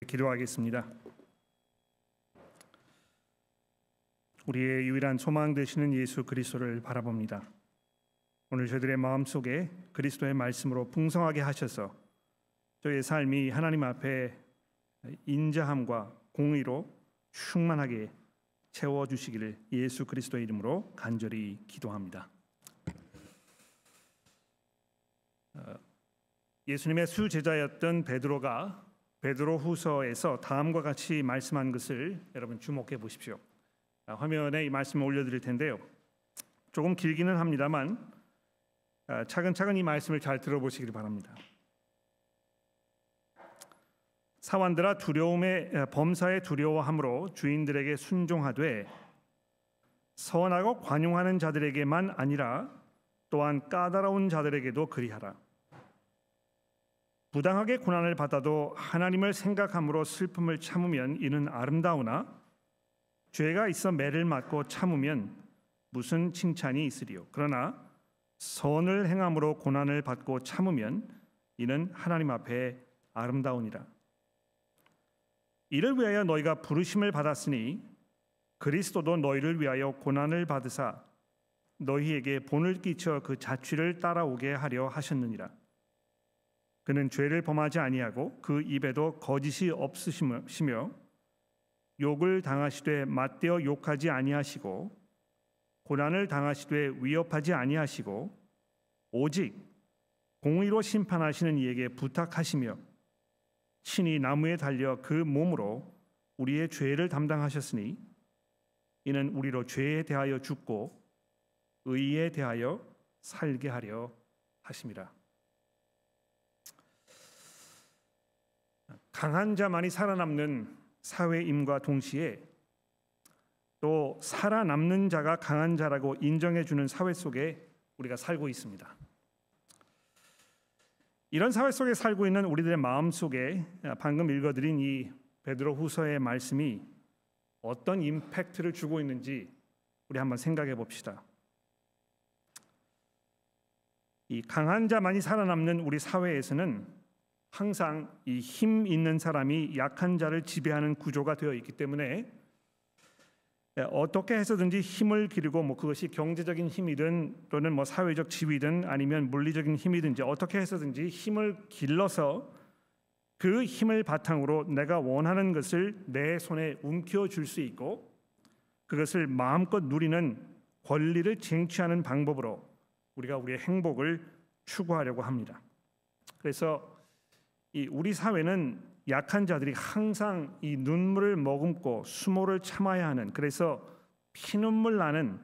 기도하겠습니다. 우리의 유일한 소망 되시는 예수 그리스도를 바라봅니다. 오늘 저희들의 마음속에 그리스도의 말씀으로 풍성하게 하셔서 저희의 삶이 하나님 앞에 인자함과 공의로 충만하게 채워주시기를 예수 그리스도의 이름으로 간절히 기도합니다. 예수님의 수제자였던 베드로가 베드로후서에서 다음과 같이 말씀한 것을 여러분 주목해 보십시오. 화면에 이 말씀을 올려드릴 텐데요. 조금 길기는 합니다만 차근차근 이 말씀을 잘 들어보시길 바랍니다. 사환들아 범사에 두려워함으로 주인들에게 순종하되 선하고 관용하는 자들에게만 아니라 또한 까다로운 자들에게도 그리하라. 부당하게 고난을 받아도 하나님을 생각함으로 슬픔을 참으면 이는 아름다우나 죄가 있어 매를 맞고 참으면 무슨 칭찬이 있으리요. 그러나 선을 행함으로 고난을 받고 참으면 이는 하나님 앞에 아름다우니라. 이를 위하여 너희가 부르심을 받았으니 그리스도도 너희를 위하여 고난을 받으사 너희에게 본을 끼쳐 그 자취를 따라오게 하려 하셨느니라. 그는 죄를 범하지 아니하고 그 입에도 거짓이 없으시며 욕을 당하시되 맞대어 욕하지 아니하시고 고난을 당하시되 위협하지 아니하시고 오직 공의로 심판하시는 이에게 부탁하시며 친히 나무에 달려 그 몸으로 우리의 죄를 담당하셨으니 이는 우리로 죄에 대하여 죽고 의에 대하여 살게 하려 하심이라. 강한 자만이 살아남는 사회임과 동시에 또 살아남는 자가 강한 자라고 인정해주는 사회 속에 우리가 살고 있습니다. 이런 사회 속에 살고 있는 우리들의 마음 속에 방금 읽어드린 이 베드로후서의 말씀이 어떤 임팩트를 주고 있는지 우리 한번 생각해 봅시다. 이 강한 자만이 살아남는 우리 사회에서는 항상 이 힘 있는 사람이 약한 자를 지배하는 구조가 되어 있기 때문에 어떻게 해서든지 힘을 기르고 그것이 경제적인 힘이든 또는 사회적 지위든 아니면 물리적인 힘이든지 어떻게 해서든지 힘을 길러서 그 힘을 바탕으로 내가 원하는 것을 내 손에 움켜쥘 수 있고 그것을 마음껏 누리는 권리를 쟁취하는 방법으로 우리가 우리의 행복을 추구하려고 합니다. 그래서 우리 사회는 약한 자들이 항상 이 눈물을 머금고 수모를 참아야 하는, 그래서 피눈물 나는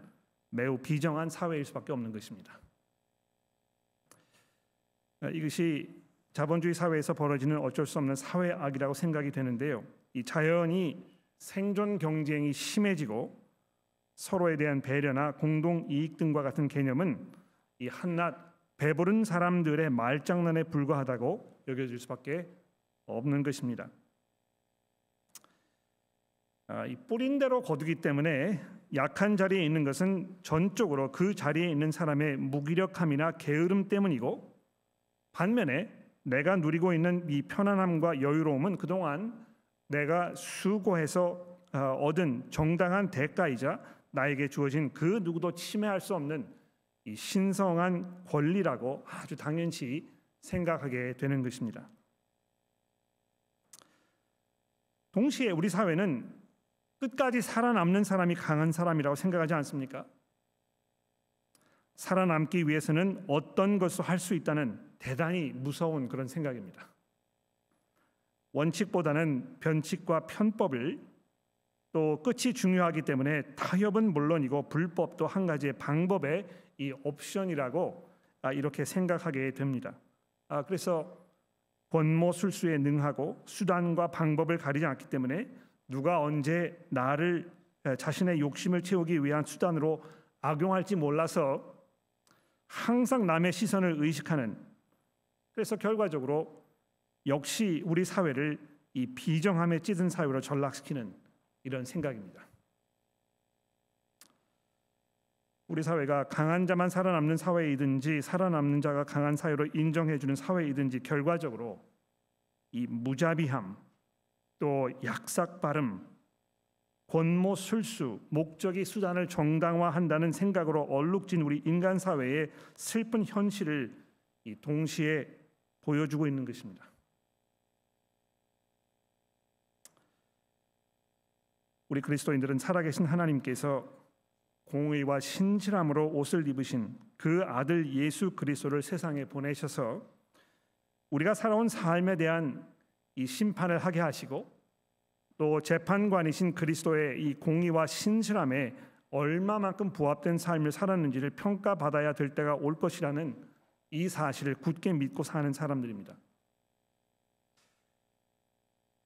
매우 비정한 사회일 수밖에 없는 것입니다. 이것이 자본주의 사회에서 벌어지는 어쩔 수 없는 사회악이라고 생각이 되는데요. 이 자연히 생존 경쟁이 심해지고 서로에 대한 배려나 공동 이익 등과 같은 개념은 이 한낱 배부른 사람들의 말장난에 불과하다고 여겨질 수밖에 없는 것입니다. 이 뿌린 대로 거두기 때문에 약한 자리에 있는 것은 전적으로 그 자리에 있는 사람의 무기력함이나 게으름 때문이고, 반면에 내가 누리고 있는 이 편안함과 여유로움은 그동안 내가 수고해서 얻은 정당한 대가이자 나에게 주어진 그 누구도 침해할 수 없는 이 신성한 권리라고 아주 당연시 생각하게 되는 것입니다. 동시에 우리 사회는 끝까지 살아남는 사람이 강한 사람이라고 생각하지 않습니까? 살아남기 위해서는 어떤 것을 할 수 있다는 대단히 무서운 그런 생각입니다. 원칙보다는 변칙과 편법을, 또 끝이 중요하기 때문에 타협은 물론이고 불법도 한 가지의 방법의 이 옵션이라고 이렇게 생각하게 됩니다. 그래서 권모술수에 능하고 수단과 방법을 가리지 않기 때문에 누가 언제 나를 자신의 욕심을 채우기 위한 수단으로 악용할지 몰라서 항상 남의 시선을 의식하는, 그래서 결과적으로 역시 우리 사회를 이 비정함에 찌든 사회로 전락시키는 이런 생각입니다. 우리 사회가 강한 자만 살아남는 사회이든지 살아남는 자가 강한 사회로 인정해주는 사회이든지 결과적으로 이 무자비함, 또 약삭 발음, 권모 술수, 목적이 수단을 정당화한다는 생각으로 얼룩진 우리 인간 사회의 슬픈 현실을 동시에 보여주고 있는 것입니다. 우리 그리스도인들은 살아계신 하나님께서 공의와 신실함으로 옷을 입으신 그 아들 예수 그리스도를 세상에 보내셔서 우리가 살아온 삶에 대한 이 심판을 하게 하시고 또 재판관이신 그리스도의 이 공의와 신실함에 얼마만큼 부합된 삶을 살았는지를 평가받아야 될 때가 올 것이라는 이 사실을 굳게 믿고 사는 사람들입니다.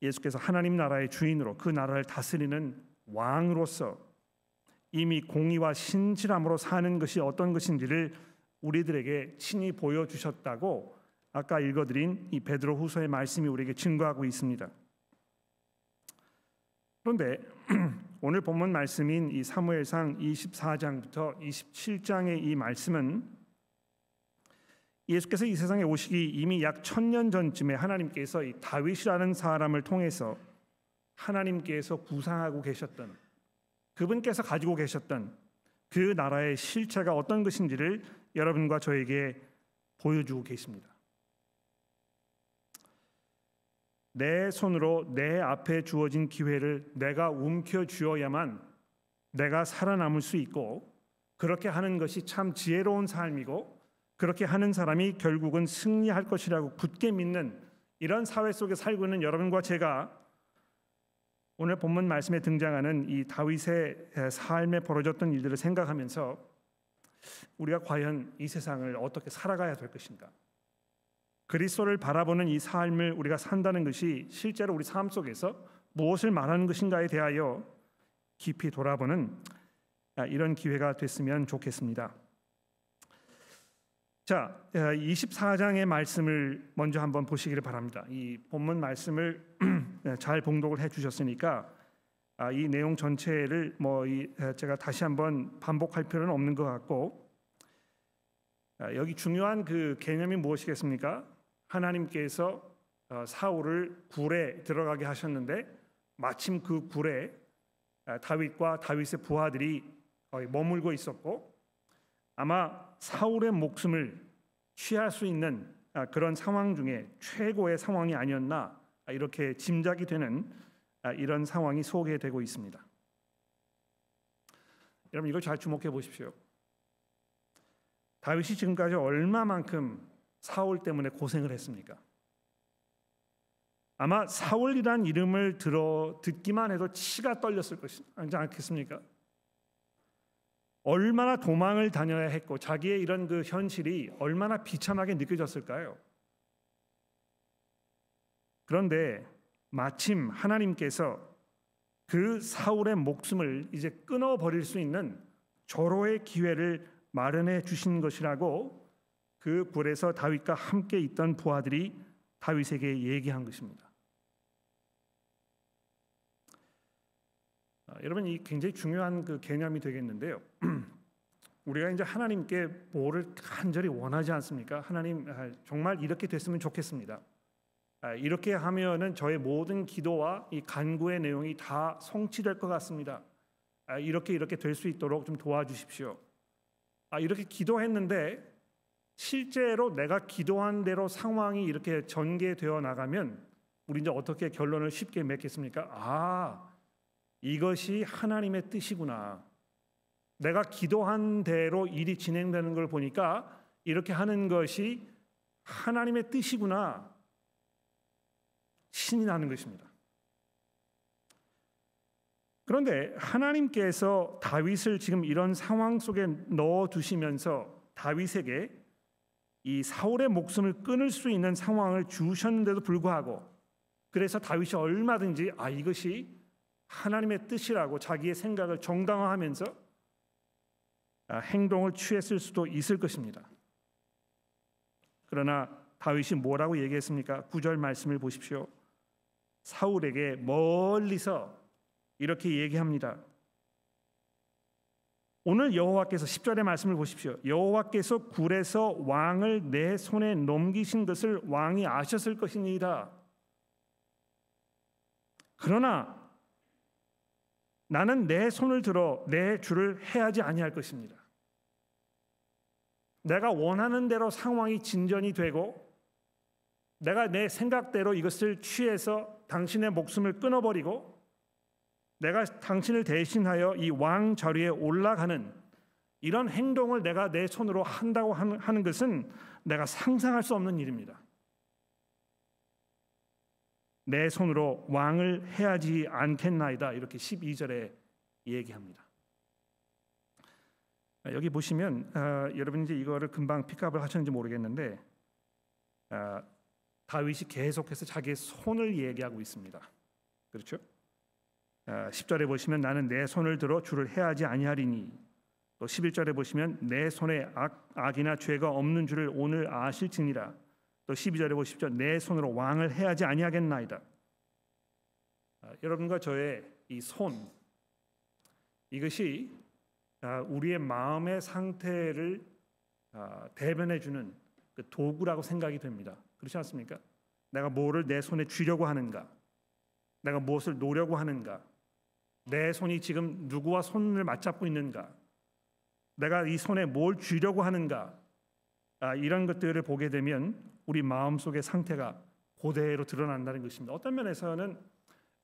예수께서 하나님 나라의 주인으로 그 나라를 다스리는 왕으로서 이미 공의와 신실함으로 사는 것이 어떤 것인지를 우리들에게 친히 보여주셨다고 아까 읽어드린 이 베드로후서의 말씀이 우리에게 증거하고 있습니다. 그런데 오늘 본문 말씀인 이 사무엘상 24장부터 27장의 이 말씀은 예수께서 이 세상에 오시기 이미 약 1000년 전쯤에 하나님께서 이 다윗이라는 사람을 통해서 하나님께서 구상하고 계셨던, 그분께서 가지고 계셨던 그 나라의 실체가 어떤 것인지를 여러분과 저에게 보여주고 계십니다. 내 손으로 내 앞에 주어진 기회를 내가 움켜쥐어야만 내가 살아남을 수 있고, 그렇게 하는 것이 참 지혜로운 삶이고 그렇게 하는 사람이 결국은 승리할 것이라고 굳게 믿는 이런 사회 속에 살고 있는 여러분과 제가 오늘 본문 말씀에 등장하는 이 다윗의 삶에 벌어졌던 일들을 생각하면서 우리가 과연 이 세상을 어떻게 살아가야 될 것인가, 그리스도를 바라보는 이 삶을 우리가 산다는 것이 실제로 우리 삶 속에서 무엇을 말하는 것인가에 대하여 깊이 돌아보는 이런 기회가 됐으면 좋겠습니다. 자, 24장의 말씀을 먼저 한번 보시기를 바랍니다. 이 본문 말씀을 잘 봉독을 해주셨으니까 이 내용 전체를 제가 다시 한번 반복할 필요는 없는 것 같고, 여기 중요한 그 개념이 무엇이겠습니까? 하나님께서 사울을 굴에 들어가게 하셨는데 마침 그 굴에 다윗과 다윗의 부하들이 머물고 있었고, 아마 사울의 목숨을 취할 수 있는 그런 상황 중에 최고의 상황이 아니었나, 이렇게 짐작이 되는 이런 상황이 소개되고 있습니다. 여러분, 이걸 잘 주목해 보십시오. 다윗이 지금까지 얼마만큼 사울 때문에 고생을 했습니까? 아마 사울이란 이름을 듣기만 해도 치가 떨렸을 것이지 않겠습니까? 얼마나 도망을 다녀야 했고 자기의 이런 그 현실이 얼마나 비참하게 느껴졌을까요? 그런데 마침 하나님께서 그 사울의 목숨을 이제 끊어버릴 수 있는 절호의 기회를 마련해 주신 것이라고 그 굴에서 다윗과 함께 있던 부하들이 다윗에게 얘기한 것입니다. 여러분, 이 굉장히 중요한 그 개념이 되겠는데요. 우리가 이제 하나님께 뭐를 간절히 원하지 않습니까? 하나님, 정말 이렇게 됐으면 좋겠습니다. 이렇게 하면은 저의 모든 기도와 이 간구의 내용이 다 성취될 것 같습니다. 이렇게 될 수 있도록 좀 도와주십시오. 이렇게 기도했는데 실제로 내가 기도한 대로 상황이 이렇게 전개되어 나가면 우리 이제 어떻게 결론을 쉽게 맺겠습니까? 이것이 하나님의 뜻이구나. 내가 기도한 대로 일이 진행되는 걸 보니까 이렇게 하는 것이 하나님의 뜻이구나. 신이 나는 것입니다. 그런데 하나님께서 다윗을 지금 이런 상황 속에 넣어두시면서 다윗에게 이 사울의 목숨을 끊을 수 있는 상황을 주셨는데도 불구하고, 그래서 다윗이 얼마든지 이것이 하나님의 뜻이라고 자기의 생각을 정당화하면서 행동을 취했을 수도 있을 것입니다. 그러나 다윗이 뭐라고 얘기했습니까? 9절 말씀을 보십시오. 사울에게 멀리서 이렇게 얘기합니다. 오늘 여호와께서 10절의 말씀을 보십시오. 여호와께서 굴에서 왕을 내 손에 넘기신 것을 왕이 아셨을 것이니이다. 그러나 나는 내 손을 들어 내 주를 해하지 아니할 것입니다. 내가 원하는 대로 상황이 진전이 되고 내가 내 생각대로 이것을 취해서 당신의 목숨을 끊어버리고 내가 당신을 대신하여 이 왕 자리에 올라가는 이런 행동을 내가 내 손으로 한다고 하는 것은 내가 상상할 수 없는 일입니다. 내 손으로 왕을 해하지 않겠나이다. 이렇게 12절에 얘기합니다. 여기 보시면 여러분 이제 이거를 금방 픽업을 하셨는지 모르겠는데 다윗이 계속해서 자기의 손을 얘기하고 있습니다. 그렇죠? 10절에 보시면 나는 내 손을 들어 주를 해하지 아니하리니, 또 11절에 보시면 내 손에 악이나 죄가 없는 줄을 오늘 아실지니라. 또 12절에 보십시오. 내 손으로 왕을 해하지 아니하겠나이다. 여러분과 저의 이 손, 이것이 우리의 마음의 상태를 대변해 주는 그 도구라고 생각이 됩니다. 그렇지 않습니까? 내가 뭐를 내 손에 쥐려고 하는가, 내가 무엇을 놓으려고 하는가, 내 손이 지금 누구와 손을 맞잡고 있는가, 내가 이 손에 뭘 쥐려고 하는가, 이런 것들을 보게 되면 우리 마음속의 상태가 그대로 드러난다는 것입니다. 어떤 면에서는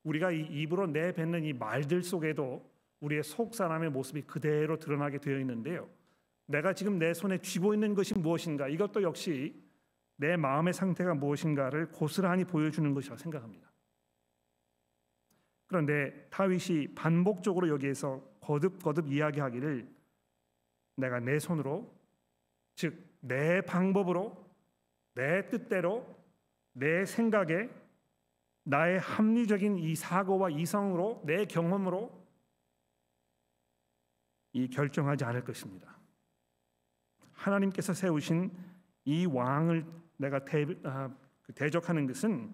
우리가 이 입으로 내뱉는 이 말들 속에도 우리의 속 사람의 모습이 그대로 드러나게 되어 있는데요. 내가 지금 내 손에 쥐고 있는 것이 무엇인가, 이것도 역시 내 마음의 상태가 무엇인가를 고스란히 보여주는 것이라고 생각합니다. 그런데 다윗이 반복적으로 여기에서 거듭거듭 이야기하기를 내가 내 손으로, 즉 내 방법으로, 내 뜻대로, 내 생각에, 나의 합리적인 이 사고와 이성으로, 내 경험으로 이 결정하지 않을 것입니다. 하나님께서 세우신 이 왕을 내가 대적하는 것은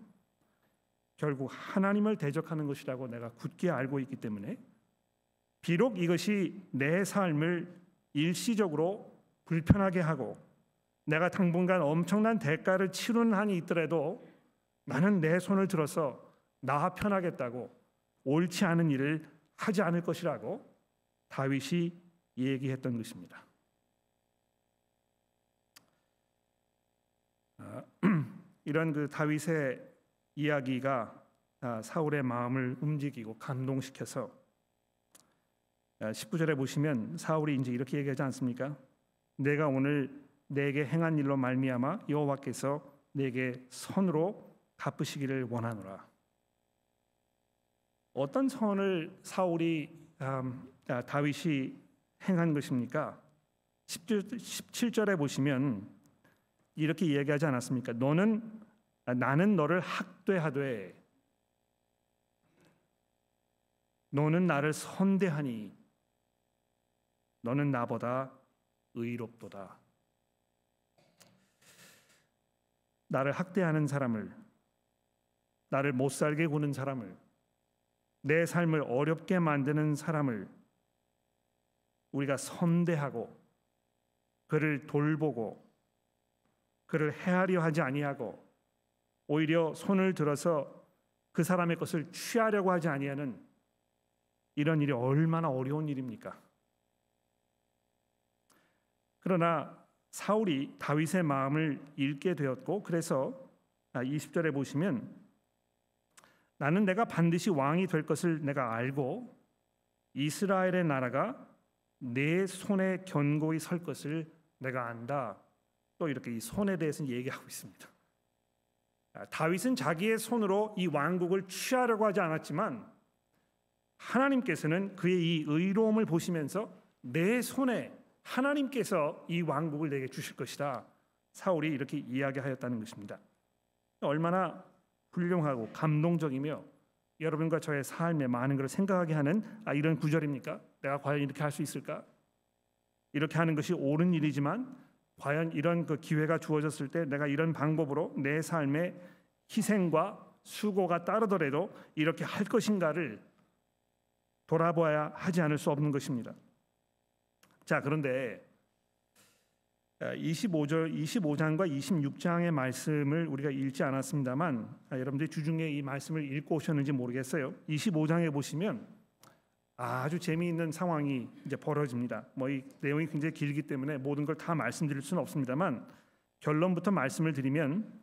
결국 하나님을 대적하는 것이라고 내가 굳게 알고 있기 때문에 비록 이것이 내 삶을 일시적으로 불편하게 하고 내가 당분간 엄청난 대가를 치르는 한이 있더라도 나는 내 손을 들어서 나 편하겠다고 옳지 않은 일을 하지 않을 것이라고 다윗이 얘기했던 것입니다. 이런 그 다윗의 이야기가 사울의 마음을 움직이고 감동시켜서 19절에 보시면 사울이 이제 이렇게 얘기하지 않습니까? 내가 오늘 내게 행한 일로 말미암아 여호와께서 내게 선으로 갚으시기를 원하노라. 어떤 선을 다윗이 행한 것입니까? 17절에 보시면 이렇게 얘기하지 않았습니까? 나는 너를 학대하되 너는 나를 선대하니 너는 나보다 의롭도다. 나를 학대하는 사람을, 나를 못 살게 구는 사람을, 내 삶을 어렵게 만드는 사람을 우리가 선대하고 그를 돌보고 그를 헤아려 하지 아니하고 오히려 손을 들어서 그 사람의 것을 취하려고 하지 아니하는 이런 일이 얼마나 어려운 일입니까? 그러나 사울이 다윗의 마음을 읽게 되었고 그래서 20절에 보시면 나는 내가 반드시 왕이 될 것을 내가 알고 이스라엘의 나라가 내 손에 견고히 설 것을 내가 안다. 또 이렇게 이 손에 대해서 얘기하고 있습니다. 다윗은 자기의 손으로 이 왕국을 취하려고 하지 않았지만 하나님께서는 그의 이 의로움을 보시면서 내 손에 하나님께서 이 왕국을 내게 주실 것이다. 사울이 이렇게 이야기하였다는 것입니다. 얼마나 훌륭하고 감동적이며 여러분과 저의 삶에 많은 것을 생각하게 하는 이런 구절입니까? 내가 과연 이렇게 할 수 있을까? 이렇게 하는 것이 옳은 일이지만 과연 이런 그 기회가 주어졌을 때 내가 이런 방법으로 내 삶에 희생과 수고가 따르더라도 이렇게 할 것인가를 돌아봐야 하지 않을 수 없는 것입니다. 자, 그런데 25장과 26장의 말씀을 우리가 읽지 않았습니다만 여러분들이 주중에 이 말씀을 읽고 오셨는지 모르겠어요. 25장에 보시면 아주 재미있는 상황이 이제 벌어집니다. 이 내용이 굉장히 길기 때문에 모든 걸 다 말씀드릴 수는 없습니다만 결론부터 말씀을 드리면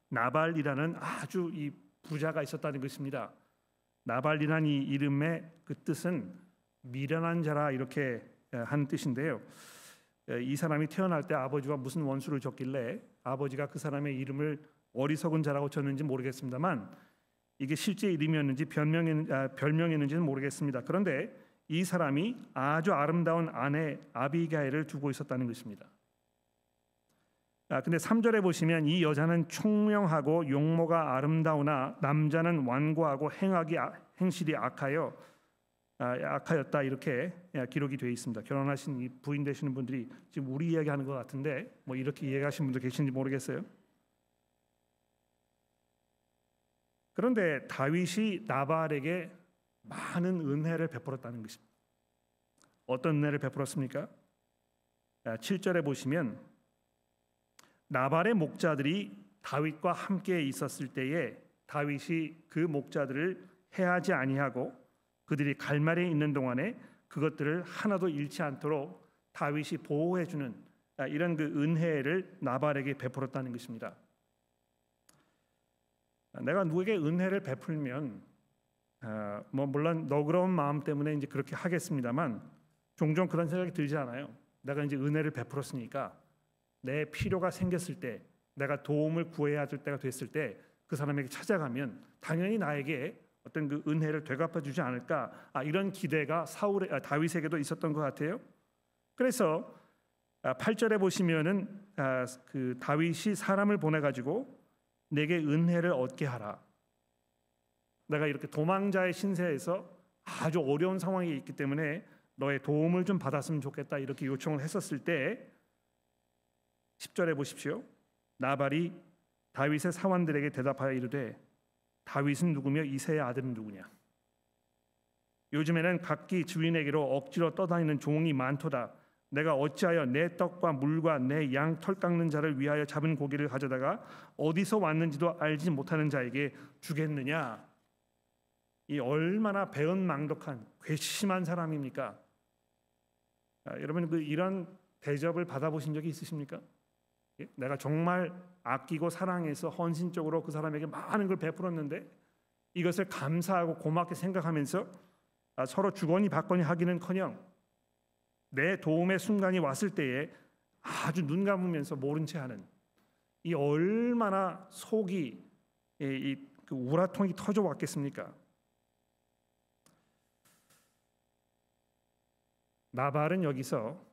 나발이라는 아주 이 부자가 있었다는 것입니다. 나발이라는 이 이름의 그 뜻은 미련한 자라 이렇게 하는 뜻인데요. 이 사람이 태어날 때 아버지가 무슨 원수를 줬길래 아버지가 그 사람의 이름을 어리석은 자라고 줬는지 모르겠습니다만 이게 실제 이름이었는지 별명이었는지는 모르겠습니다. 그런데 이 사람이 아주 아름다운 아내 아비가일을 두고 있었다는 것입니다. 근데 3절에 보시면 이 여자는 총명하고 용모가 아름다우나 남자는 완고하고 행실이 악하였다 이렇게 기록이 되어 있습니다. 결혼하신 이 부인 되시는 분들이 지금 우리 이야기하는 것 같은데 이렇게 이해하시는 분들 계신지 모르겠어요. 그런데 다윗이 나발에게 많은 은혜를 베풀었다는 것입니다. 어떤 은혜를 베풀었습니까? 7절에 보시면 나발의 목자들이 다윗과 함께 있었을 때에 다윗이 그 목자들을 해하지 아니하고 그들이 갈멜에 있는 동안에 그것들을 하나도 잃지 않도록 다윗이 보호해주는 이런 그 은혜를 나발에게 베풀었다는 것입니다. 내가 누구에게 은혜를 베풀면 물론 너그러운 마음 때문에 이제 그렇게 하겠습니다만 종종 그런 생각이 들지 않아요? 내가 이제 은혜를 베풀었으니까 내 필요가 생겼을 때 내가 도움을 구해야 될 때가 됐을 때 그 사람에게 찾아가면 당연히 나에게 어떤 그 은혜를 되갚아 주지 않을까 이런 기대가 다윗에게도 있었던 것 같아요. 그래서 8절에 보시면은 그 다윗이 사람을 보내 가지고 내게 은혜를 얻게 하라. 내가 이렇게 도망자의 신세에서 아주 어려운 상황에 있기 때문에 너의 도움을 좀 받았으면 좋겠다 이렇게 요청을 했었을 때 10절에 보십시오. 나발이 다윗의 사원들에게 대답하여 이르되 다윗은 누구며 이새의 아들은 누구냐? 요즘에는 각기 주인에게로 억지로 떠다니는 종이 많도다. 내가 어찌하여 내 떡과 물과 내 양 털 깎는 자를 위하여 잡은 고기를 가져다가 어디서 왔는지도 알지 못하는 자에게 주겠느냐? 이 얼마나 배은망덕한 괘씸한 사람입니까? 여러분 이런 대접을 받아보신 적이 있으십니까? 내가 정말 아끼고 사랑해서 헌신적으로 그 사람에게 많은 걸 베풀었는데 이것을 감사하고 고맙게 생각하면서 서로 주거니 받거니 하기는커녕 내 도움의 순간이 왔을 때에 아주 눈 감으면서 모른 채 하는 이 얼마나 속이 그 우라통이 터져 왔겠습니까? 나발은 여기서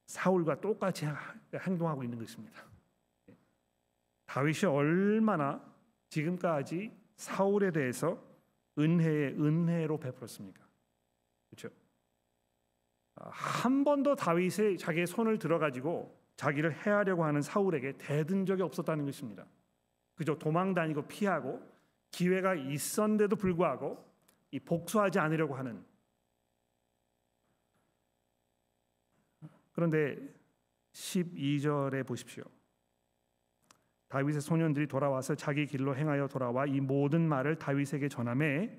사울과 똑같이 행동하고 있는 것입니다. 다윗이 얼마나 지금까지 사울에 대해서 은혜로 베풀었습니까? 그렇죠? 한 번도 다윗이 자기의 손을 들어가지고 자기를 해하려고 하는 사울에게 대든 적이 없었다는 것입니다. 그저 도망다니고 피하고 기회가 있었는데도 불구하고 이 복수하지 않으려고 하는. 그런데 12절에 보십시오. 다윗의 소년들이 돌아와서 자기 길로 행하여 돌아와 이 모든 말을 다윗에게 전하매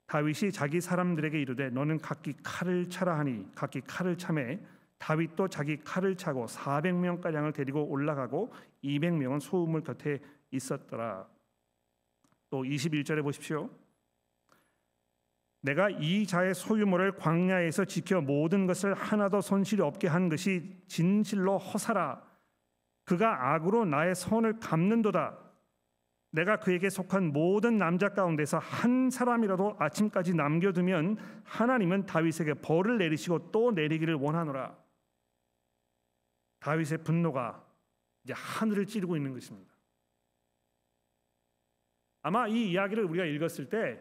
다윗이 자기 사람들에게 이르되 너는 각기 칼을 차라 하니 각기 칼을 차매 다윗도 자기 칼을 차고 400명가량을 데리고 올라가고 200명은 소우물 곁에 있었더라. 또 21절에 보십시오. 내가 이 자의 소유물을 광야에서 지켜 모든 것을 하나도 손실이 없게 한 것이 진실로 허사라. 그가 악으로 나의 선을 갚는도다. 내가 그에게 속한 모든 남자 가운데서 한 사람이라도 아침까지 남겨두면 하나님은 다윗에게 벌을 내리시고 또 내리기를 원하노라. 다윗의 분노가 이제 하늘을 찌르고 있는 것입니다. 아마 이 이야기를 우리가 읽었을 때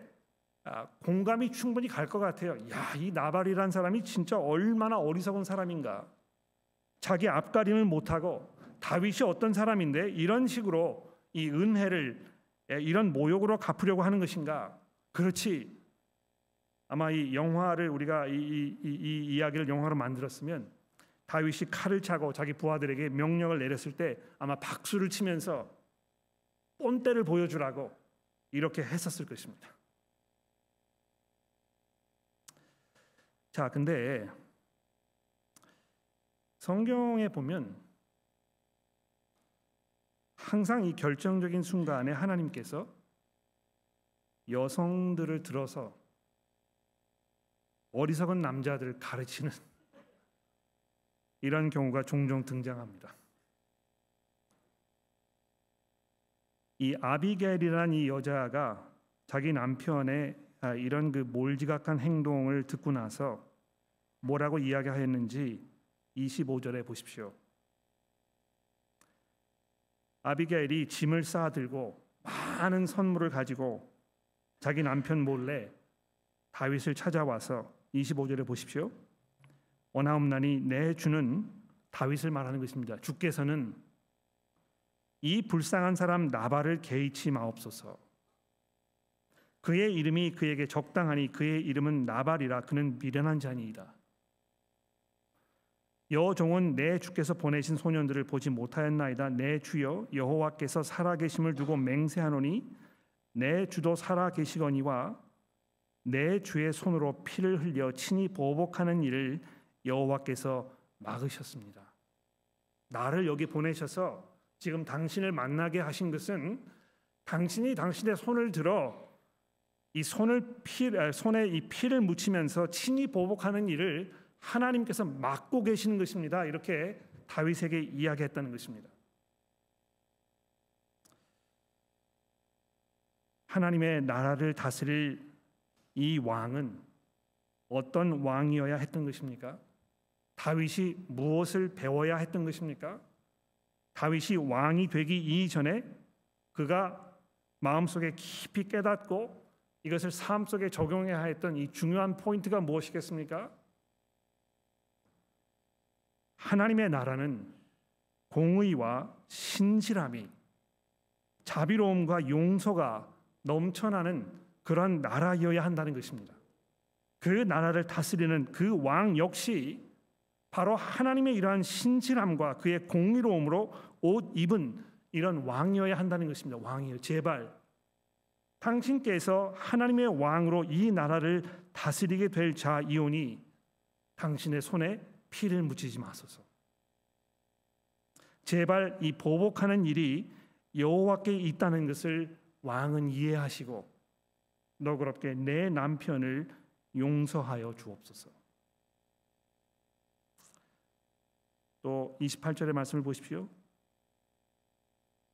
공감이 충분히 갈 것 같아요. 이 나발이란 사람이 진짜 얼마나 어리석은 사람인가. 자기 앞가림을 못하고 다윗이 어떤 사람인데 이런 식으로 이 은혜를 이런 모욕으로 갚으려고 하는 것인가? 그렇지. 아마 이 영화를 우리가 이 이야기를 영화로 만들었으면 다윗이 칼을 차고 자기 부하들에게 명령을 내렸을 때 아마 박수를 치면서 본때를 보여주라고 이렇게 했었을 것입니다. 자, 근데 성경에 보면 항상 이 결정적인 순간에 하나님께서 여성들을 들어서 어리석은 남자들을 가르치는 이런 경우가 종종 등장합니다. 이 아비게일이라는 이 여자가 자기 남편의 이런 그 몰지각한 행동을 듣고 나서 뭐라고 이야기하였는지 25절에 보십시오. 아비게일이 짐을 쌓아들고 많은 선물을 가지고 자기 남편 몰래 다윗을 찾아와서 25절에 보십시오. 원하옵나니 내 주는 다윗을 말하는 것입니다. 주께서는 이 불쌍한 사람 나발을 개의치 마옵소서. 그의 이름이 그에게 적당하니 그의 이름은 나발이라 그는 미련한 자니이다. 여종은 내 주께서 보내신 소년들을 보지 못하였나이다. 내 주여 여호와께서 살아계심을 두고 맹세하노니 내 주도 살아계시거니와 내 주의 손으로 피를 흘려 친히 보복하는 일을 여호와께서 막으셨습니다. 나를 여기 보내셔서 지금 당신을 만나게 하신 것은 당신이 당신의 손을 들어 이 손에 이 피를 묻히면서 친히 보복하는 일을 하나님께서 막고 계시는 것입니다. 이렇게 다윗에게 이야기했다는 것입니다. 하나님의 나라를 다스릴 이 왕은 어떤 왕이어야 했던 것입니까? 다윗이 무엇을 배워야 했던 것입니까? 다윗이 왕이 되기 이전에 그가 마음속에 깊이 깨닫고 이것을 삶 속에 적용해야 했던 이 중요한 포인트가 무엇이겠습니까? 하나님의 나라는 공의와 신실함이 자비로움과 용서가 넘쳐나는 그런 나라여야 한다는 것입니다. 그 나라를 다스리는 그 왕 역시 바로 하나님의 이러한 신실함과 그의 공의로움으로 옷 입은 이런 왕이어야 한다는 것입니다. 왕이요, 제발 당신께서 하나님의 왕으로 이 나라를 다스리게 될 자이오니 당신의 손에 피를 묻히지 마소서. 제발 이 보복하는 일이 여호와께 있다는 것을 왕은 이해하시고 너그럽게 내 남편을 용서하여 주옵소서. 또 28절의 말씀을 보십시오.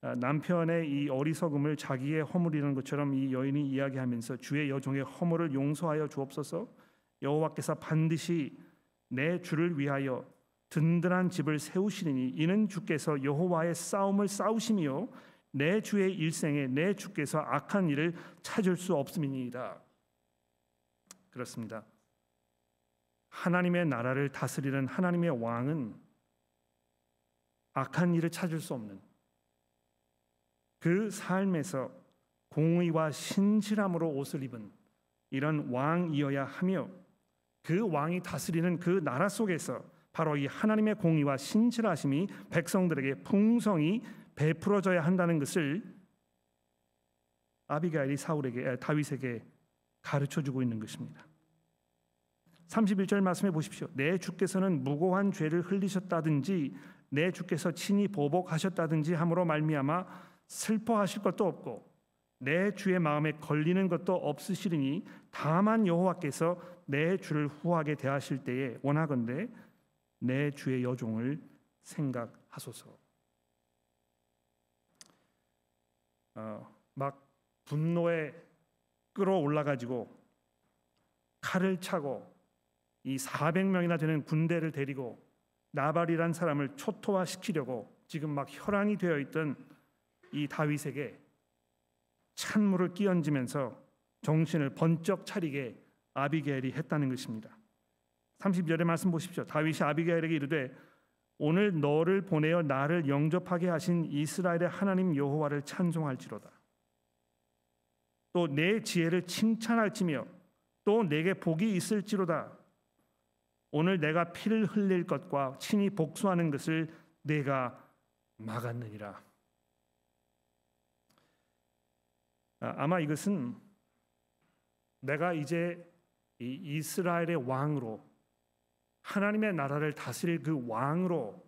남편의 이 어리석음을 자기의 허물이라는 것처럼 이 여인이 이야기하면서 주의 여종의 허물을 용서하여 주옵소서. 여호와께서 반드시 내 주를 위하여 든든한 집을 세우시리니 이는 주께서 여호와의 싸움을 싸우심이요 내 주의 일생에 내 주께서 악한 일을 찾을 수 없음이니이다. 그렇습니다. 하나님의 나라를 다스리는 하나님의 왕은 악한 일을 찾을 수 없는 그 삶에서 공의와 신실함으로 옷을 입은 이런 왕이어야 하며 그 왕이 다스리는 그 나라 속에서 바로 이 하나님의 공의와 신실하심이 백성들에게 풍성히 베풀어져야 한다는 것을 아비가일이 다윗에게 가르쳐주고 있는 것입니다. 31절 말씀해 보십시오. 내 주께서는 무고한 죄를 흘리셨다든지 내 주께서 친히 보복하셨다든지 함으로 말미암아 슬퍼하실 것도 없고 내 주의 마음에 걸리는 것도 없으시리니 다만 여호와께서 내 주를 후하게 대하실 때에 원하건대 내 주의 여종을 생각하소서. 막 분노에 끌어올라가지고 칼을 차고 이 400명이나 되는 군대를 데리고 나발이란 사람을 초토화시키려고 지금 막 혈안이 되어 있던 이 다윗에게 찬물을 끼얹으면서 정신을 번쩍 차리게 아비게일이 했다는 것입니다. 30절의 말씀 보십시오. 다윗이 아비게일에게 이르되 오늘 너를 보내어 나를 영접하게 하신 이스라엘의 하나님 여호와를 찬송할지로다. 또 내 지혜를 칭찬할지며 또 내게 복이 있을지로다. 오늘 내가 피를 흘릴 것과 친히 복수하는 것을 내가 막았느니라. 아마 이것은 내가 이제 이 이스라엘의 왕으로, 하나님의 나라를 다스릴 그 왕으로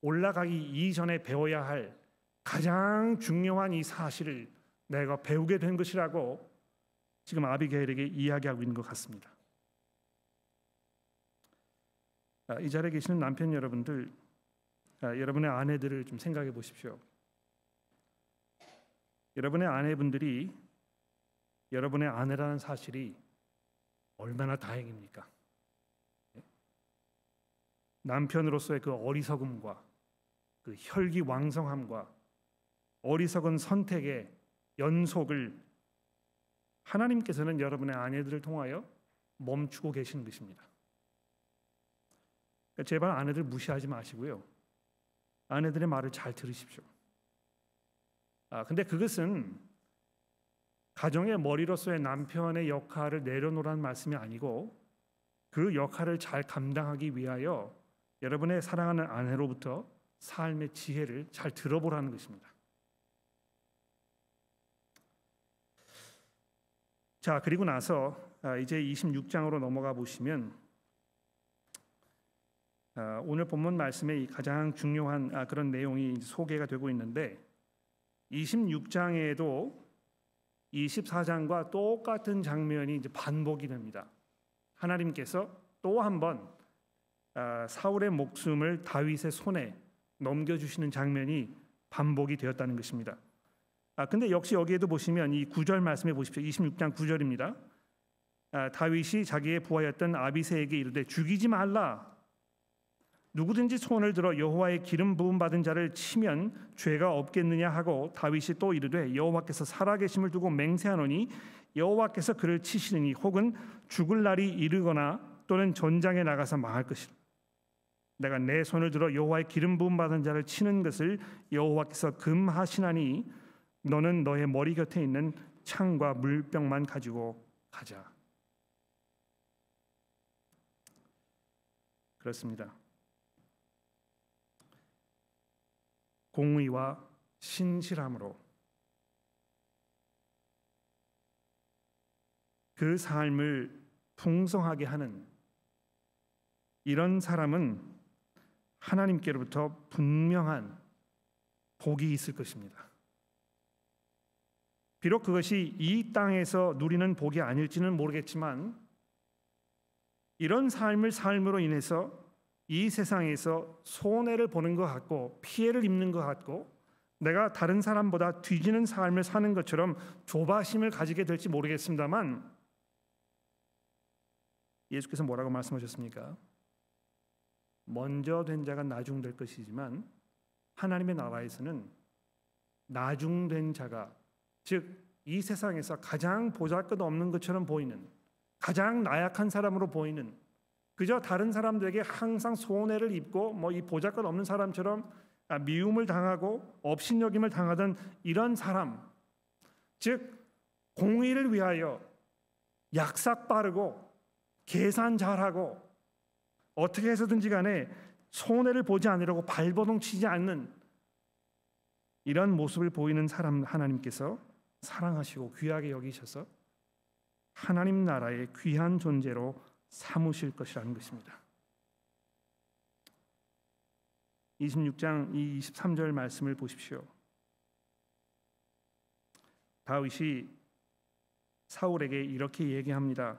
올라가기 이전에 배워야 할 가장 중요한 이 사실을 내가 배우게 된 것이라고 지금 아비게일에게 이야기하고 있는 것 같습니다. 이 자리에 계시는 남편 여러분들, 여러분의 아내들을 좀 생각해 보십시오. 여러분의 아내분들이 여러분의 아내라는 사실이 얼마나 다행입니까? 남편으로서의 그 어리석음과 그 혈기왕성함과 어리석은 선택의 연속을 하나님께서는 여러분의 아내들을 통하여 멈추고 계시는 것입니다. 그러니까 제발 아내들 무시하지 마시고요. 아내들의 말을 잘 들으십시오. 근데 그것은 가정의 머리로서의 남편의 역할을 내려놓으라는 말씀이 아니고 그 역할을 잘 감당하기 위하여 여러분의 사랑하는 아내로부터 삶의 지혜를 잘 들어보라는 것입니다. 자, 그리고 나서 이제 26장으로 넘어가 보시면 오늘 본문 말씀의 가장 중요한 그런 내용이 소개가 되고 있는데 26장에도 24장과 똑같은 장면이 이제 반복이 됩니다. 하나님께서 또 한 번 사울의 목숨을 다윗의 손에 넘겨주시는 장면이 반복이 되었다는 것입니다. 근데 역시 여기에도 보시면 이 9절 말씀해 보십시오. 26장 9절입니다. 다윗이 자기의 부하였던 아비새에게 이르되 죽이지 말라. 누구든지 손을 들어 여호와의 기름 부음 받은 자를 치면 죄가 없겠느냐 하고 다윗이 또 이르되 여호와께서 살아계심을 두고 맹세하노니 여호와께서 그를 치시느니 혹은 죽을 날이 이르거나 또는 전장에 나가서 망할 것이라. 내가 내 손을 들어 여호와의 기름 부음 받은 자를 치는 것을 여호와께서 금하시나니 너는 너의 머리 곁에 있는 창과 물병만 가지고 가자. 그렇습니다. 공의와 신실함으로 그 삶을 풍성하게 하는 이런 사람은 하나님께로부터 분명한 복이 있을 것입니다. 비록 그것이 이 땅에서 누리는 복이 아닐지는 모르겠지만 이런 삶을 삶으로 인해서 이 세상에서 손해를 보는 것 같고 피해를 입는 것 같고 내가 다른 사람보다 뒤지는 삶을 사는 것처럼 조바심을 가지게 될지 모르겠습니다만 예수께서 뭐라고 말씀하셨습니까? 먼저 된 자가 나중될 것이지만 하나님의 나라에서는 나중된 자가, 즉 이 세상에서 가장 보잘것없는 것처럼 보이는, 가장 나약한 사람으로 보이는, 그저 다른 사람들에게 항상 손해를 입고 이 보잘것없는 사람처럼 미움을 당하고 업신여김을 당하던 이런 사람, 즉 공의를 위하여 약삭 빠르고 계산 잘하고 어떻게 해서든지 간에 손해를 보지 않으려고 발버둥 치지 않는 이런 모습을 보이는 사람 하나님께서 사랑하시고 귀하게 여기셔서 하나님 나라의 귀한 존재로 삼으실 것이라는 것입니다. 26장 이 23절 말씀을 보십시오. 다윗이 사울에게 이렇게 얘기합니다.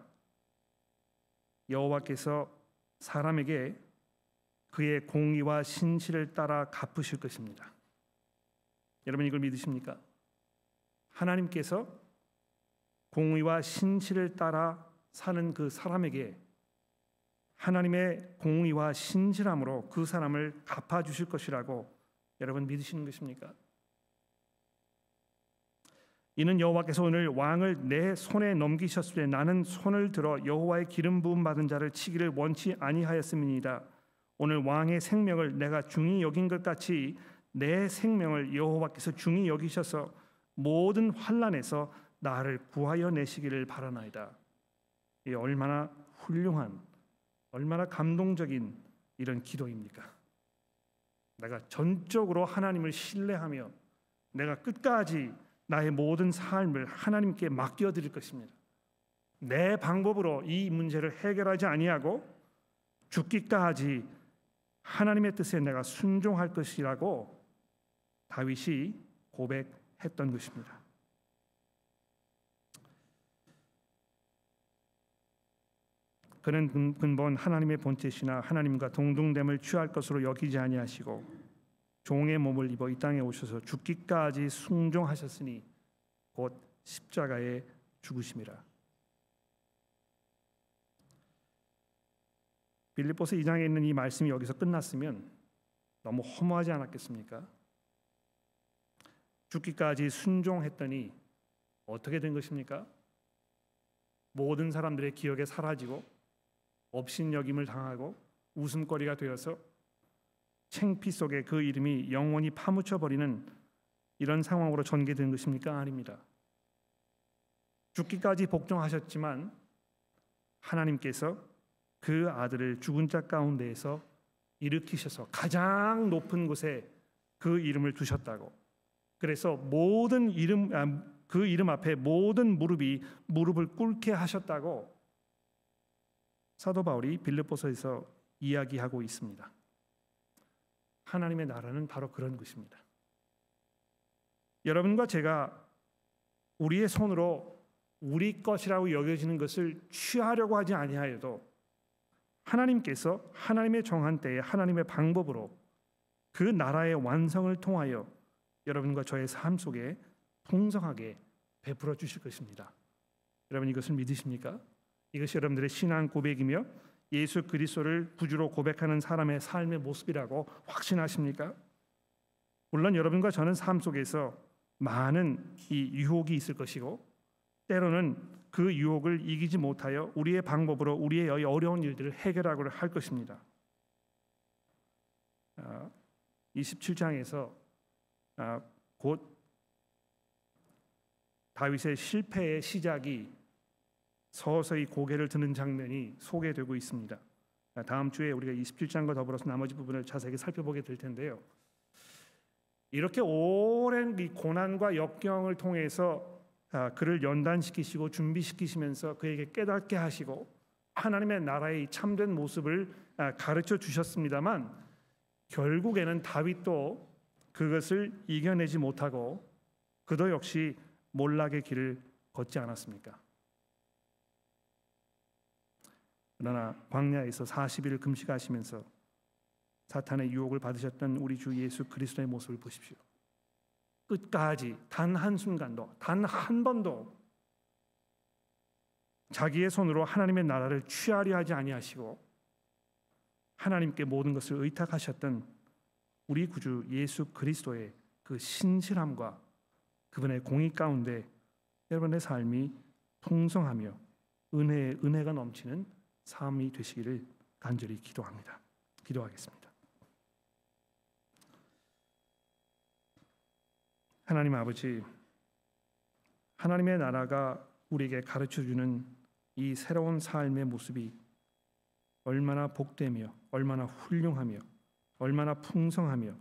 여호와께서 사람에게 그의 공의와 신실을 따라 갚으실 것입니다. 여러분 이걸 믿으십니까? 하나님께서 공의와 신실을 따라 사는 그 사람에게 하나님의 공의와 신실함으로 그 사람을 갚아주실 것이라고 여러분 믿으시는 것입니까? 이는 여호와께서 오늘 왕을 내 손에 넘기셨을 때 나는 손을 들어 여호와의 기름 부음 받은 자를 치기를 원치 아니하였음이니이다. 오늘 왕의 생명을 내가 중히 여긴 것 같이 내 생명을 여호와께서 중히 여기셔서 모든 환난에서 나를 구하여 내시기를 바라나이다. 이 얼마나 훌륭한 얼마나 감동적인 이런 기도입니까? 내가 전적으로 하나님을 신뢰하며 내가 끝까지 나의 모든 삶을 하나님께 맡겨드릴 것입니다. 내 방법으로 이 문제를 해결하지 아니하고 죽기까지 하나님의 뜻에 내가 순종할 것이라고 다윗이 고백했던 것입니다. 그는 근본 하나님의 본뜻이나 하나님과 동등됨을 취할 것으로 여기지 아니하시고 종의 몸을 입어 이 땅에 오셔서 죽기까지 순종하셨으니 곧 십자가에 죽으심이라. 빌립보서 2장에 있는 이 말씀이 여기서 끝났으면 너무 허무하지 않았겠습니까? 죽기까지 순종했더니 어떻게 된 것입니까? 모든 사람들의 기억에 사라지고 업신여김을 당하고 웃음거리가 되어서 창피 속에 그 이름이 영원히 파묻혀버리는 이런 상황으로 전개된 것입니까? 아닙니다. 죽기까지 복종하셨지만 하나님께서 그 아들을 죽은 자 가운데에서 일으키셔서 가장 높은 곳에 그 이름을 두셨다고. 그래서 그 이름 앞에 모든 무릎이 무릎을 꿇게 하셨다고 사도 바울이 빌립보서에서 이야기하고 있습니다. 하나님의 나라는 바로 그런 것입니다. 여러분과 제가 우리의 손으로 우리 것이라고 여겨지는 것을 취하려고 하지 아니하여도 하나님께서 하나님의 정한 때에 하나님의 방법으로 그 나라의 완성을 통하여 여러분과 저의 삶 속에 풍성하게 베풀어 주실 것입니다. 여러분 이것을 믿으십니까? 이것이 여러분들의 신앙 고백이며 예수 그리스도를 구주로 고백하는 사람의 삶의 모습이라고 확신하십니까? 물론 여러분과 저는 삶 속에서 많은 이 유혹이 있을 것이고 때로는 그 유혹을 이기지 못하여 우리의 방법으로 우리의 어려운 일들을 해결하고 할 것입니다. 27장에서 곧 다윗의 실패의 시작이 서서히 고개를 드는 장면이 소개되고 있습니다. 다음 주에 우리가 27장과 더불어서 나머지 부분을 자세히 살펴보게 될 텐데요. 이렇게 오랜 이 고난과 역경을 통해서 그를 연단시키시고 준비시키시면서 그에게 깨닫게 하시고 하나님의 나라의 참된 모습을 가르쳐 주셨습니다만 결국에는 다윗도 그것을 이겨내지 못하고 그도 역시 몰락의 길을 걷지 않았습니까? 그러나 광야에서 40일을 금식하시면서 사탄의 유혹을 받으셨던 우리 주 예수 그리스도의 모습을 보십시오. 끝까지 단 한순간도 단 한 번도 자기의 손으로 하나님의 나라를 취하려 하지 아니하시고 하나님께 모든 것을 의탁하셨던 우리 구주 예수 그리스도의 그 신실함과 그분의 공의 가운데 여러분의 삶이 풍성하며 은혜가 넘치는 삶이 되시기를 간절히 기도합니다. 기도하겠습니다. 하나님 아버지, 하나님의 나라가 우리에게 가르쳐주는 이 새로운 삶의 모습이 얼마나 복되며 얼마나 훌륭하며 얼마나 풍성하며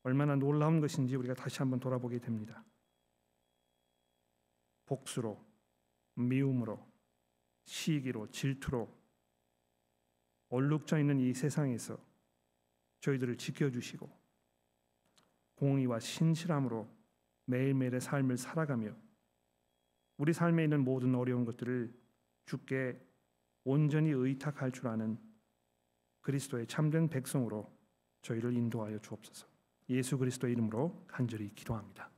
얼마나 놀라운 것인지 우리가 다시 한번 돌아보게 됩니다. 복수로, 미움으로, 시기로, 질투로 얼룩져 있는 이 세상에서 저희들을 지켜주시고 공의와 신실함으로 매일매일의 삶을 살아가며 우리 삶에 있는 모든 어려운 것들을 주께 온전히 의탁할 줄 아는 그리스도의 참된 백성으로 저희를 인도하여 주옵소서. 예수 그리스도의 이름으로 간절히 기도합니다.